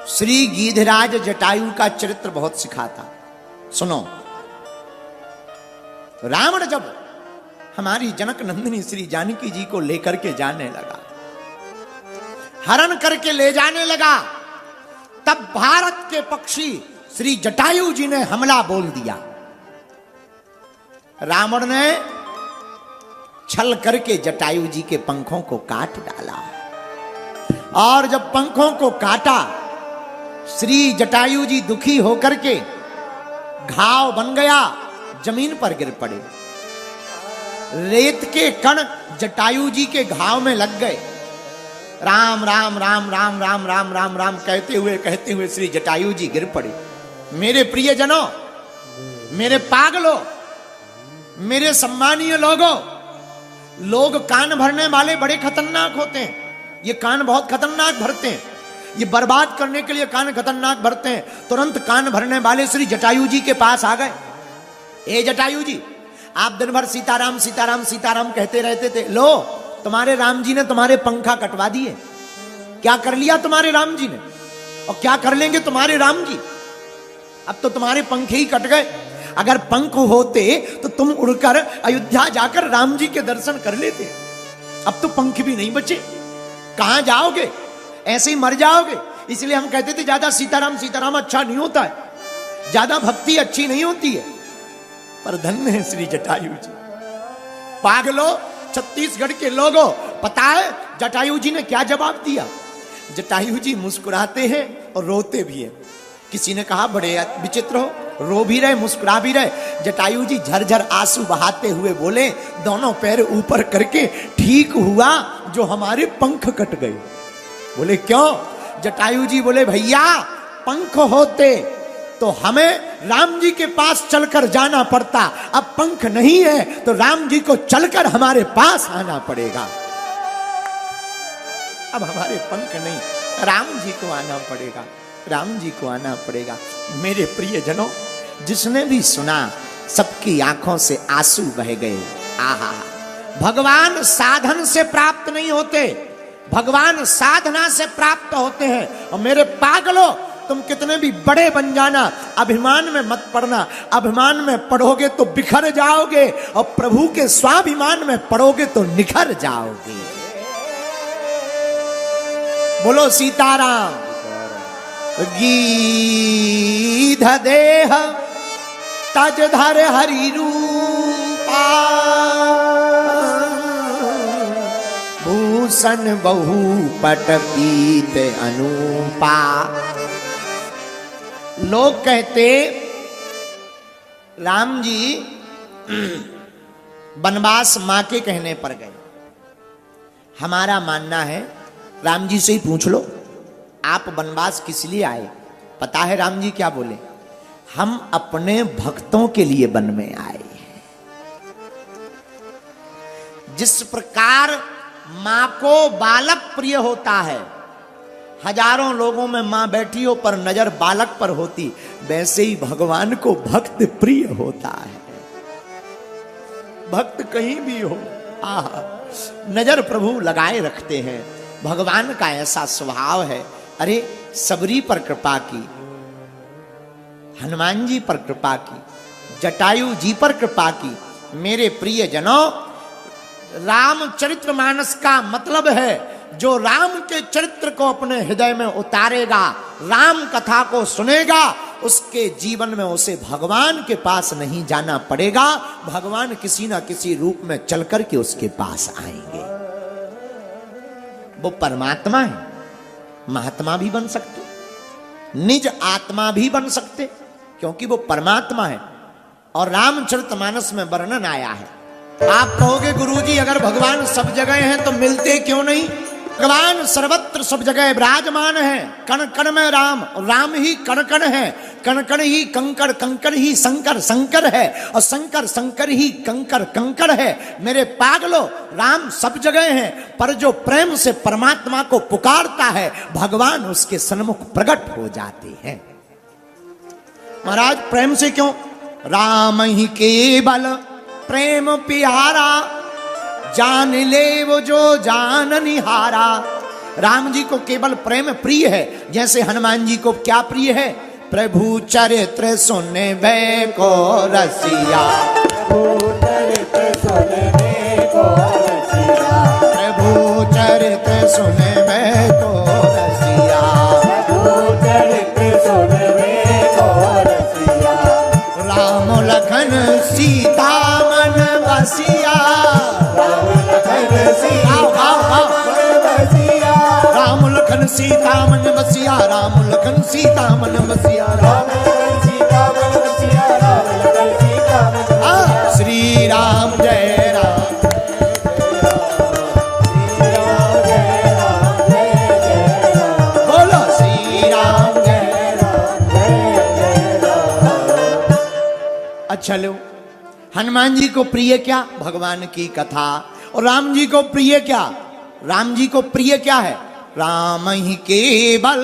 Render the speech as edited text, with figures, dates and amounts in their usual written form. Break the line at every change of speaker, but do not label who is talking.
श्री गीधराज जटायु का चरित्र बहुत सिखाता। सुनो, रावण जब हमारी जनक नंदिनी श्री जानकी जी को लेकर के जाने लगा, हरण करके ले जाने लगा, तब भारत के पक्षी श्री जटायु जी ने हमला बोल दिया। रावण ने छल करके जटायु जी के पंखों को काट डाला, और जब पंखों को काटा, श्री जटायु जी दुखी होकर के घाव बन गया, जमीन पर गिर पड़े। रेत के कण जटायु जी के घाव में लग गए। राम राम राम राम राम राम राम राम कहते हुए श्री जटायु जी गिर पड़े। मेरे प्रियजनों, मेरे पागलों, मेरे सम्मानीय लोगों, लोग कान भरने वाले बड़े खतरनाक होते हैं। ये कान बहुत खतरनाक भरते हैं, ये बर्बाद करने के लिए कान खतरनाक भरते हैं। तुरंत कान भरने वाले श्री जटायु जी के पास आ गए। ए जटायु जी, आप दिन भर सीताराम सीताराम सीताराम कहते रहते थे, लो तुम्हारे राम जी ने तुम्हारे पंखा कटवा दिए। क्या कर लिया तुम्हारे राम जी ने, और क्या कर लेंगे तुम्हारे राम जी? अब तो तुम्हारे पंखे ही कट गए। अगर पंख होते तो तुम उड़कर अयोध्या जाकर राम जी के दर्शन कर लेते। अब तो पंख भी नहीं बचे, कहां जाओगे? ऐसे ही मर जाओगे। इसलिए हम कहते थे ज्यादा सीताराम सीताराम अच्छा नहीं होता है, ज्यादा भक्ति अच्छी नहीं होती है। पर धन्य है श्री जटायु जी। पागलों, छत्तीसगढ़ के लोगों, पता है जटायु जी ने क्या जवाब दिया? जटायु जी मुस्कुराते हैं और रोते भी हैं। किसी ने कहा बड़े विचित्र हो, रो भी रहे मुस्कुरा भी रहे। जटायु जी झरझर आंसू बहाते हुए बोले, दोनों पैर ऊपर करके, ठीक हुआ जो हमारे पंख कट गए। बोले क्यों? जटायु जी बोले, भैया पंख होते तो हमें राम जी के पास चलकर जाना पड़ता, अब पंख नहीं है तो राम जी को चलकर हमारे पास आना पड़ेगा। अब हमारे पंख नहीं, राम जी को आना पड़ेगा, राम जी को आना पड़ेगा। मेरे प्रियजनों, जिसने भी सुना सबकी आंखों से आंसू बह गए। आहा, भगवान साधन से प्राप्त नहीं होते, भगवान साधना से प्राप्त होते हैं। और मेरे पागलों, तुम कितने भी बड़े बन जाना, अभिमान में मत पड़ना। अभिमान में पढ़ोगे तो बिखर जाओगे, और प्रभु के स्वाभिमान में पढ़ोगे तो निखर जाओगे। बोलो सीताराम। गीध देह तज धर हरि रूपा, भूषण बहु पट पीत अनूपा। लोग कहते राम जी वनवास मां के कहने पर गए। हमारा मानना है, राम जी से ही पूछ लो, आप वनवास किस लिए आए? पता है राम जी क्या बोले? हम अपने भक्तों के लिए वन में आए। जिस प्रकार मां को बालक प्रिय होता है, हजारों लोगों में मां बैठी हो पर नजर बालक पर होती, वैसे ही भगवान को भक्त प्रिय होता है। भक्त कहीं भी हो, नजर प्रभु लगाए रखते हैं। भगवान का ऐसा स्वभाव है। अरे सबरी पर कृपा की, हनुमान जी पर कृपा की, जटायु जी पर कृपा की। मेरे प्रिय जनों, रामचरितमानस का मतलब है जो राम के चरित्र को अपने हृदय में उतारेगा, राम कथा को सुनेगा, उसके जीवन में उसे भगवान के पास नहीं जाना पड़ेगा। भगवान किसी ना किसी रूप में चल करके उसके पास आएंगे। वो परमात्मा है, महात्मा भी बन सकते, निज आत्मा भी बन सकते, क्योंकि वो परमात्मा है। और रामचरितमानस में वर्णन आया है। आप कहोगे गुरुजी, अगर भगवान सब जगह हैं तो मिलते क्यों नहीं? भगवान सर्वत्र सब जगह विराजमान है। कण कण में राम, राम ही कण कण है, कण कण ही कंकड़, कंकड़ ही शंकर, शंकर है, और शंकर शंकर ही कंकड़, कंकड़ है। मेरे पागलों, राम सब जगह है, पर जो प्रेम से परमात्मा को पुकारता है, भगवान उसके सन्मुख प्रकट हो जाते हैं। महाराज प्रेम से क्यों? राम ही केवल प्रेम प्यारा, जान ले वो जो जान निहारा। राम जी को केवल प्रेम प्रिय है, जैसे हनुमान जी को क्या प्रिय है? प्रभु चरित्र सुने वे को रसिया,
प्रभु चरित्र सुनने को रसिया,
प्रभु चरित्र सुने वे को रसिया,
प्रभु चरित्र सुनने को रसिया,
राम लखन सीता मन बसिया,
राम लखन सीता मन बसिया,
राम लखन सीता मन बसिया, राम लखन सीता मन बसिया,
राम लखन सीता मन बसिया, राम लखन सीता मन बसिया।
श्री राम जय राम,
श्री राम जय राम जय जय राम,
बोलो श्री राम जय।
जय राम जय जय राम।
अच्छा लो, हनुमान जी को प्रिय क्या? भगवान की कथा। और राम जी को प्रिय क्या? राम जी को प्रिय क्या है? राम ही केवल